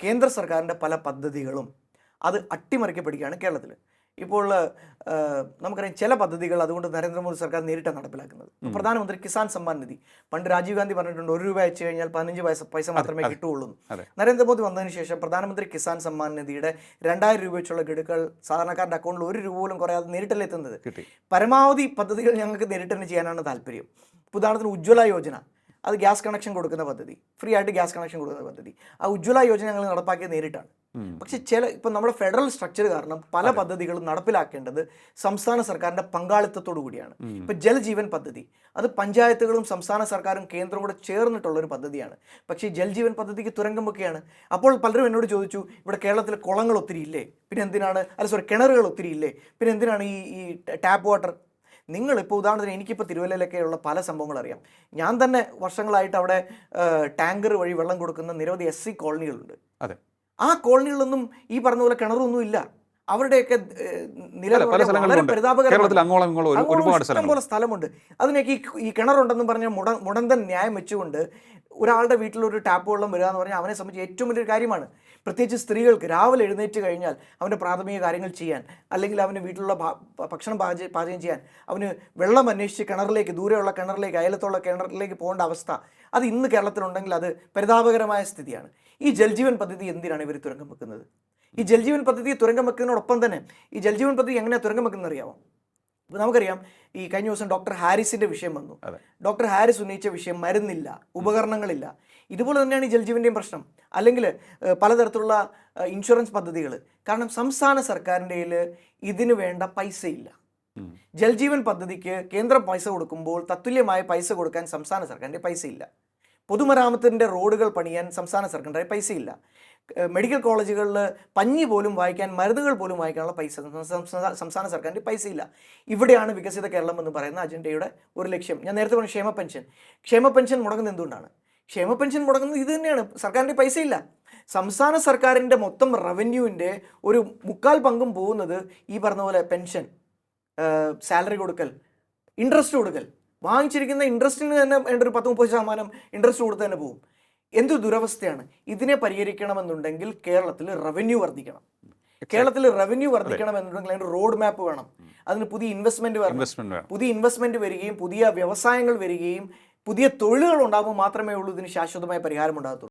കേന്ദ്ര സർക്കാരിൻ്റെ പല പദ്ധതികളും അത് അട്ടിമറിക്കപ്പെടുകയാണ് കേരളത്തിൽ. ഇപ്പോൾ നമുക്കറിയാം ചില പദ്ധതികൾ അതുകൊണ്ട് നരേന്ദ്രമോദി സർക്കാർ നേരിട്ടാണ് നടപ്പിലാക്കുന്നത്. പ്രധാനമന്ത്രി കിസാൻ സമ്മാൻ നിധി, പണ്ട് രാജീവ് ഗാന്ധി പറഞ്ഞിട്ടുണ്ട് 1 രൂപ അയച്ചു കഴിഞ്ഞാൽ 15 പൈസ മാത്രമേ കിട്ടുകയുള്ളൂ. നരേന്ദ്രമോദി വന്നതിന് ശേഷം പ്രധാനമന്ത്രി കിസാൻ സമ്മാൻ നിധിയുടെ 2000 രൂപ വെച്ചുള്ള ഗഡുക്കൾ സാധാരണക്കാരുടെ അക്കൗണ്ടിൽ 1 രൂപ പോലും കുറയാതെ നേരിട്ടല്ലേ എത്തുന്നത്. പരമാവധി പദ്ധതികൾ ഞങ്ങൾക്ക് നേരിട്ട് തന്നെ ചെയ്യാനാണ് താല്പര്യം. ഉദാഹരണത്തിന് ഉജ്ജ്വല യോജന, അത് ഗ്യാസ് കണക്ഷൻ കൊടുക്കുന്ന പദ്ധതി, ഫ്രീ ആയിട്ട് ഗ്യാസ് കണക്ഷൻ കൊടുക്കുന്ന പദ്ധതി. ആ ഉജ്ജ്വല യോജന ഞങ്ങൾ നടപ്പാക്കിയത് നേരിട്ടാണ്. പക്ഷെ ഇപ്പം നമ്മുടെ ഫെഡറൽ സ്ട്രക്ചർ കാരണം പല പദ്ധതികളും നടപ്പിലാക്കേണ്ടത് സംസ്ഥാന സർക്കാരിൻ്റെ പങ്കാളിത്തത്തോടു കൂടിയാണ്. ഇപ്പം ജൽജീവൻ പദ്ധതി, അത് പഞ്ചായത്തുകളും സംസ്ഥാന സർക്കാരും കേന്ദ്രവും കൂടെ ചേർന്നിട്ടുള്ളൊരു പദ്ധതിയാണ്. പക്ഷേ ഈ ജൽജീവൻ പദ്ധതിക്ക് തുരങ്കം വെക്കുകയാണ്. അപ്പോൾ പലരും എന്നോട് ചോദിച്ചു, ഇവിടെ കേരളത്തിൽ കുളങ്ങൾ ഒത്തിരി ഇല്ലേ, പിന്നെ എന്തിനാണ് കിണറുകൾ ഒത്തിരി ഇല്ലേ, പിന്നെ എന്തിനാണ് ഈ ടാപ്പ് വാട്ടർ. നിങ്ങളിപ്പോൾ ഉദാഹരണത്തിന് എനിക്കിപ്പോൾ തിരുവല്ലയിലൊക്കെയുള്ള പല സംഭവങ്ങൾ അറിയാം. ഞാൻ തന്നെ വർഷങ്ങളായിട്ട് അവിടെ ടാങ്കർ വഴി വെള്ളം കൊടുക്കുന്ന നിരവധി SC കോളനികളുണ്ട്. അതെ, ആ കോളനികളിലൊന്നും ഈ പറഞ്ഞ പോലെ കിണറൊന്നും ഇല്ല. അവരുടെയൊക്കെ വളരെ പരിതാപകരമായ സ്ഥലമുണ്ട്. അതിനൊക്കെ ഈ കിണറുണ്ടെന്ന് പറഞ്ഞ മുടന്തൻ ന്യായം വെച്ചുകൊണ്ട് ഒരാളുടെ വീട്ടിലൊരു ടാപ്പ് വെള്ളം വരിക എന്ന് പറഞ്ഞാൽ അവനെ സംബന്ധിച്ച് ഏറ്റവും വലിയൊരു കാര്യമാണ്. പ്രത്യേകിച്ച് സ്ത്രീകൾക്ക് രാവിലെ എഴുന്നേറ്റ് കഴിഞ്ഞാൽ അവൻ്റെ പ്രാഥമിക കാര്യങ്ങൾ ചെയ്യാൻ, അല്ലെങ്കിൽ അവന് വീട്ടിലുള്ള ഭക്ഷണം പാചകം ചെയ്യാൻ, അവന് വെള്ളം അന്വേഷിച്ച് കിണറിലേക്ക്, ദൂരെയുള്ള കിണറിലേക്ക്, അയലത്തുള്ള കിണറിലേക്ക് പോകേണ്ട അവസ്ഥ അത് ഇന്ന് കേരളത്തിലുണ്ടെങ്കിൽ അത് പരിതാപകരമായ സ്ഥിതിയാണ്. ഈ ജൽജീവൻ പദ്ധതി എന്തിനാണ് ഇവർ തുരങ്കം വെക്കുന്നത്? ഈ ജൽജീവൻ പദ്ധതി തുരങ്കം വെക്കുന്നതിനോടൊപ്പം തന്നെ ഈ ജൽജീവൻ പദ്ധതി എങ്ങനെയാണ് തുരങ്കം വെക്കുന്നത് അറിയാമോ? ഇപ്പോൾ നമുക്കറിയാം, ഈ കഴിഞ്ഞ ദിവസം ഡോക്ടർ ഹാരിസിൻ്റെ വിഷയം വന്നു. ഡോക്ടർ ഹാരിസ് ഉന്നയിച്ച വിഷയം മരുന്നില്ല, ഉപകരണങ്ങളില്ല. ഇതുപോലെ തന്നെയാണ് ഈ ജൽജീവൻ്റെയും പ്രശ്നം. അല്ലെങ്കിൽ പലതരത്തിലുള്ള ഇൻഷുറൻസ് പദ്ധതികൾ. കാരണം സംസ്ഥാന സർക്കാരിൻ്റെ കയ്യിൽ ഇതിന് വേണ്ട പൈസയില്ല. ജൽജീവൻ പദ്ധതിക്ക് കേന്ദ്രം പൈസ കൊടുക്കുമ്പോൾ തത്തുല്യമായ പൈസ കൊടുക്കാൻ സംസ്ഥാന സർക്കാരിൻ്റെ പൈസയില്ല. പൊതുമരാമത്തിൻ്റെ റോഡുകൾ പണിയാൻ സംസ്ഥാന സർക്കാരിൻ്റെ പൈസയില്ല. മെഡിക്കൽ കോളേജുകളിൽ പഞ്ഞി പോലും വായിക്കാൻ, മരുന്നുകൾ പോലും വായിക്കാനുള്ള പൈസ സംസ്ഥാന സർക്കാരിൻ്റെ പൈസയില്ല. ഇവിടെയാണ് വികസിത കേരളം എന്ന് പറയുന്ന അജണ്ടയുടെ ഒരു ലക്ഷ്യം. ഞാൻ നേരത്തെ പറഞ്ഞ ക്ഷേമ പെൻഷൻ മുടങ്ങുന്നത് എന്തുകൊണ്ടാണ്? ക്ഷേമ പെൻഷൻ മുടങ്ങുന്നത് ഇത് തന്നെയാണ്, സർക്കാരിൻ്റെ പൈസയില്ല. സംസ്ഥാന സർക്കാരിൻ്റെ മൊത്തം റവന്യൂവിൻ്റെ ഒരു 3/4 പങ്കും പോകുന്നത് ഈ പറഞ്ഞ പോലെ പെൻഷൻ, സാലറി കൊടുക്കൽ, ഇൻട്രസ്റ്റ് കൊടുക്കൽ. വാങ്ങിച്ചിരിക്കുന്ന ഇൻട്രസ്റ്റിന് തന്നെ വേണ്ട ഒരു 10-30% ഇൻട്രസ്റ്റ് കൊടുത്ത് തന്നെ പോകും. എന്തൊരു ദുരവസ്ഥയാണ്. ഇതിനെ പരിഹരിക്കണമെന്നുണ്ടെങ്കിൽ കേരളത്തിൽ റവന്യൂ വർദ്ധിക്കണം. എന്നുണ്ടെങ്കിൽ അതിന് റോഡ് മാപ്പ് വേണം. അതിന് പുതിയ ഇൻവെസ്റ്റ്മെന്റ് വേണം. പുതിയ ഇൻവെസ്റ്റ്മെന്റ് വരികയും പുതിയ വ്യവസായങ്ങൾ വരികയും പുതിയ തൊഴിലുകൾ ഉണ്ടാകുമ്പോൾ മാത്രമേ ഉള്ളൂ ഇതിന് ശാശ്വതമായ പരിഹാരം ഉണ്ടാകത്തുള്ളൂ.